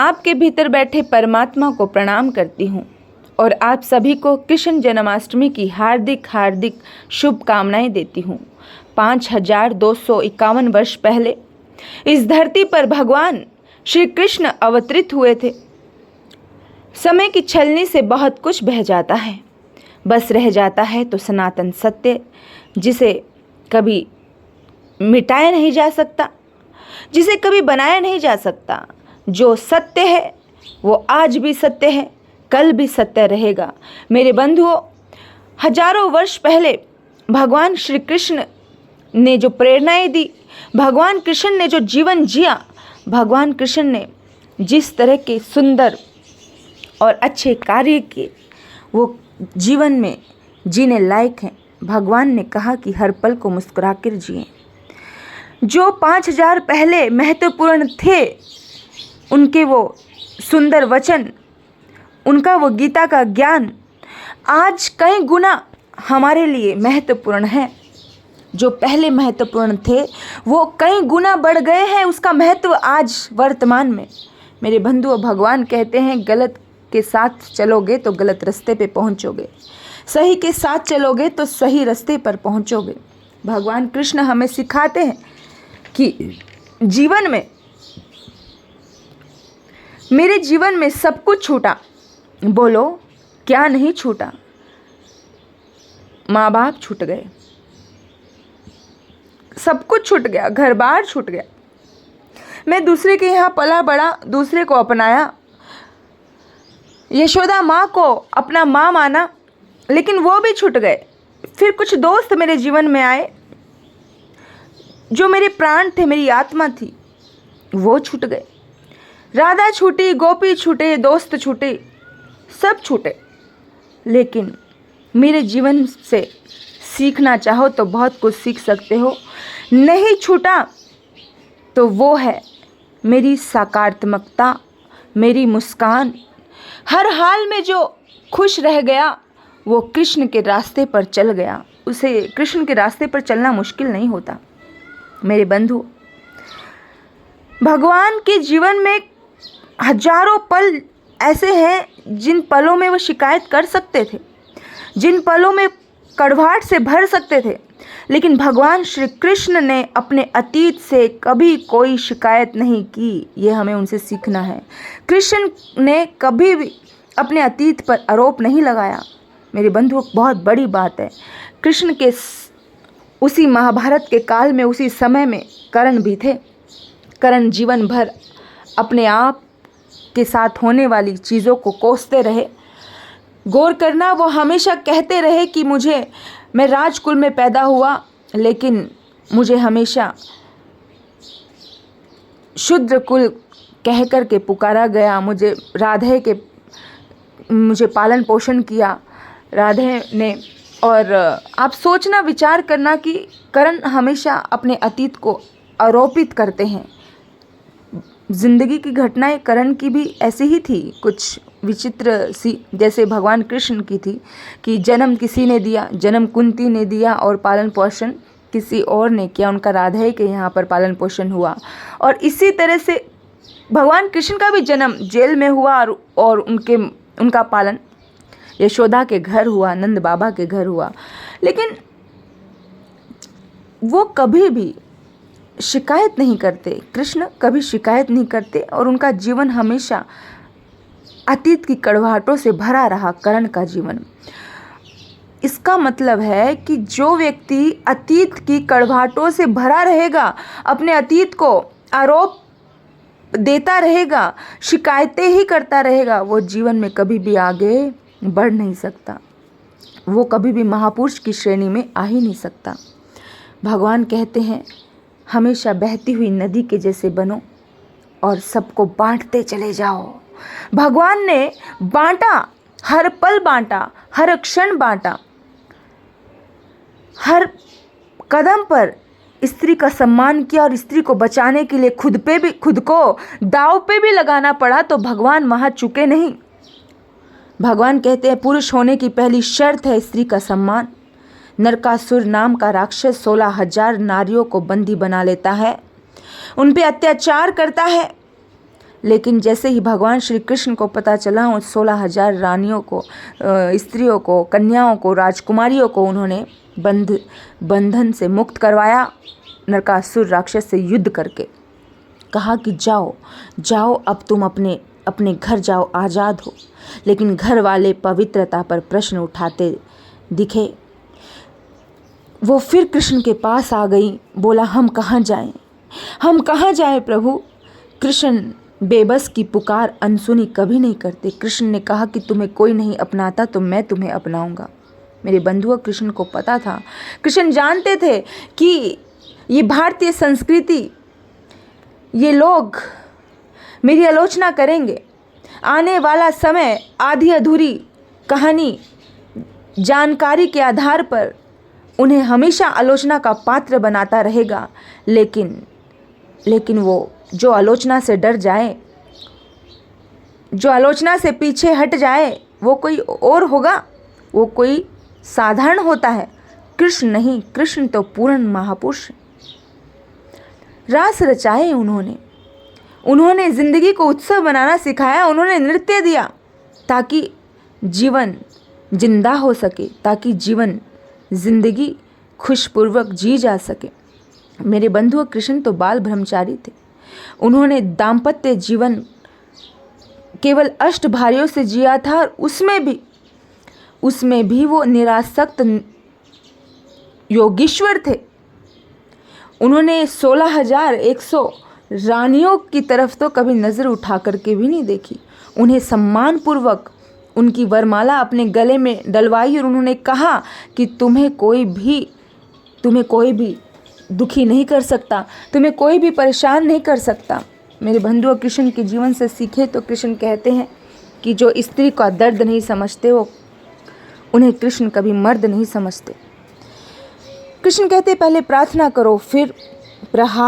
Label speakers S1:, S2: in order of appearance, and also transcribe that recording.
S1: आपके भीतर बैठे परमात्मा को प्रणाम करती हूँ और आप सभी को कृष्ण जन्माष्टमी की हार्दिक हार्दिक शुभकामनाएं देती हूँ। 5251 वर्ष पहले इस धरती पर भगवान श्री कृष्ण अवतरित हुए थे। समय की छलनी से बहुत कुछ बह जाता है, बस रह जाता है तो सनातन सत्य, जिसे कभी मिटाया नहीं जा सकता, जिसे कभी बनाया नहीं जा सकता। जो सत्य है वो आज भी सत्य है, कल भी सत्य रहेगा। मेरे बंधुओं, हजारों वर्ष पहले भगवान श्री कृष्ण ने जो प्रेरणाएं दी, भगवान कृष्ण ने जो जीवन जिया, भगवान कृष्ण ने जिस तरह के सुंदर और अच्छे कार्य किए, वो जीवन में जीने लायक हैं। भगवान ने कहा कि हर पल को मुस्कुराकर जिए। जो 5000 पहले महत्वपूर्ण थे, उनके वो सुंदर वचन, उनका वो गीता का ज्ञान आज कई गुना हमारे लिए महत्वपूर्ण है। जो पहले महत्वपूर्ण थे वो कई गुना बढ़ गए हैं, उसका महत्व आज वर्तमान में। मेरे बंधुओं, भगवान कहते हैं गलत के साथ चलोगे तो गलत रास्ते पे पहुंचोगे, सही के साथ चलोगे तो सही रास्ते पर पहुंचोगे। भगवान कृष्ण हमें सिखाते हैं कि जीवन में, मेरे जीवन में सब कुछ छूटा। बोलो क्या नहीं छूटा? माँ बाप छूट गए, सब कुछ छूट गया, घर बार छूट गया। मैं दूसरे के यहाँ पला बड़ा, दूसरे को अपनाया, यशोदा माँ को अपना माँ माना, लेकिन वो भी छूट गए। फिर कुछ दोस्त मेरे जीवन में आए, जो मेरे प्राण थे, मेरी आत्मा थी, वो छूट गए। राधा छूटी, गोपी छूटे, दोस्त छूटे, सब छूटे। लेकिन मेरे जीवन से सीखना चाहो तो बहुत कुछ सीख सकते हो। नहीं छूटा तो वो है मेरी सकारात्मकता, मेरी मुस्कान। हर हाल में जो खुश रह गया वो कृष्ण के रास्ते पर चल गया। उसे कृष्ण के रास्ते पर चलना मुश्किल नहीं होता। मेरे बंधु, भगवान के जीवन में हजारों पल ऐसे हैं जिन पलों में वो शिकायत कर सकते थे, जिन पलों में कड़वाहट से भर सकते थे, लेकिन भगवान श्री कृष्ण ने अपने अतीत से कभी कोई शिकायत नहीं की। ये हमें उनसे सीखना है। कृष्ण ने कभी भी अपने अतीत पर आरोप नहीं लगाया। मेरे बंधुओं, बहुत बड़ी बात है। कृष्ण के उसी महाभारत के काल में, उसी समय में कर्ण भी थे। कर्ण जीवन भर अपने आप के साथ होने वाली चीज़ों को कोसते रहे। गौर करना, वो हमेशा कहते रहे कि मैं राजकुल में पैदा हुआ, लेकिन मुझे हमेशा शूद्र कुल कह कर के पुकारा गया। मुझे पालन पोषण किया राधे ने। और आप सोचना, विचार करना कि कर्ण हमेशा अपने अतीत को आरोपित करते हैं। जिंदगी की घटनाएं कर्ण की भी ऐसी ही थी, कुछ विचित्र सी, जैसे भगवान कृष्ण की थी कि जन्म किसी ने दिया, जन्म कुंती ने दिया और पालन पोषण किसी और ने किया। उनका राधे के यहाँ पर पालन पोषण हुआ। और इसी तरह से भगवान कृष्ण का भी जन्म जेल में हुआ और उनका पालन यशोदा के घर हुआ, नंद बाबा के घर हुआ। लेकिन वो कभी भी शिकायत नहीं करते, कृष्ण कभी शिकायत नहीं करते, और उनका जीवन हमेशा अतीत की कड़वाहटों से भरा रहा। कर्ण का जीवन, इसका मतलब है कि जो व्यक्ति अतीत की कड़वाहटों से भरा रहेगा, अपने अतीत को आरोप देता रहेगा, शिकायतें ही करता रहेगा, वो जीवन में कभी भी आगे बढ़ नहीं सकता। वो कभी भी महापुरुष की श्रेणी में आ ही नहीं सकता। भगवान कहते हैं हमेशा बहती हुई नदी के जैसे बनो और सबको बांटते चले जाओ। भगवान ने बांटा, हर पल बांटा, हर क्षण बांटा। हर कदम पर स्त्री का सम्मान किया और स्त्री को बचाने के लिए खुद को दांव पे भी लगाना पड़ा तो भगवान वहाँ चुके नहीं। भगवान कहते हैं पुरुष होने की पहली शर्त है स्त्री का सम्मान। नरकासुर नाम का राक्षस 16,000 नारियों को बंदी बना लेता है, उन पे अत्याचार करता है, लेकिन जैसे ही भगवान श्री कृष्ण को पता चला, उन 16,000 रानियों को, स्त्रियों को, कन्याओं को, राजकुमारियों को उन्होंने बंधन से मुक्त करवाया, नरकासुर राक्षस से युद्ध करके। कहा कि जाओ जाओ, अब तुम अपने घर जाओ, आज़ाद हो। लेकिन घर वाले पवित्रता पर प्रश्न उठाते दिखे। वो फिर कृष्ण के पास आ गई, बोला हम कहाँ जाएं, हम कहाँ जाएं प्रभु। कृष्ण बेबस की पुकार अनसुनी कभी नहीं करते। कृष्ण ने कहा कि तुम्हें कोई नहीं अपनाता तो मैं तुम्हें अपनाऊंगा। मेरे बंधुओं, कृष्ण को पता था, कृष्ण जानते थे कि ये भारतीय संस्कृति, ये लोग मेरी आलोचना करेंगे। आने वाला समय आधी अधूरी कहानी, जानकारी के आधार पर उन्हें हमेशा आलोचना का पात्र बनाता रहेगा। लेकिन वो जो आलोचना से डर जाए, जो आलोचना से पीछे हट जाए, वो कोई और होगा, वो कोई साधारण होता है। कृष्ण नहीं, कृष्ण तो पूर्ण महापुरुष। रास रचाए उन्होंने जिंदगी को उत्सव बनाना सिखाया। उन्होंने नृत्य दिया ताकि जीवन जिंदा हो सके, ताकि जिंदगी खुशपूर्वक जी जा सके। मेरे बंधुओं, कृष्ण तो बाल ब्रह्मचारी थे। उन्होंने दाम्पत्य जीवन केवल अष्टभार्यों से जिया था, और उसमें भी वो निरासक्त योगीश्वर थे। उन्होंने 16,100 रानियों की तरफ तो कभी नज़र उठा करके भी नहीं देखी। उन्हें सम्मानपूर्वक उनकी वरमाला अपने गले में डलवाई और उन्होंने कहा कि तुम्हें कोई भी दुखी नहीं कर सकता, तुम्हें कोई भी परेशान नहीं कर सकता। मेरे बंधुओं, कृष्ण के जीवन से सीखे तो कृष्ण कहते हैं कि जो स्त्री का दर्द नहीं समझते, वो उन्हें कृष्ण कभी मर्द नहीं समझते। कृष्ण कहते पहले प्रार्थना करो, फिर प्रहार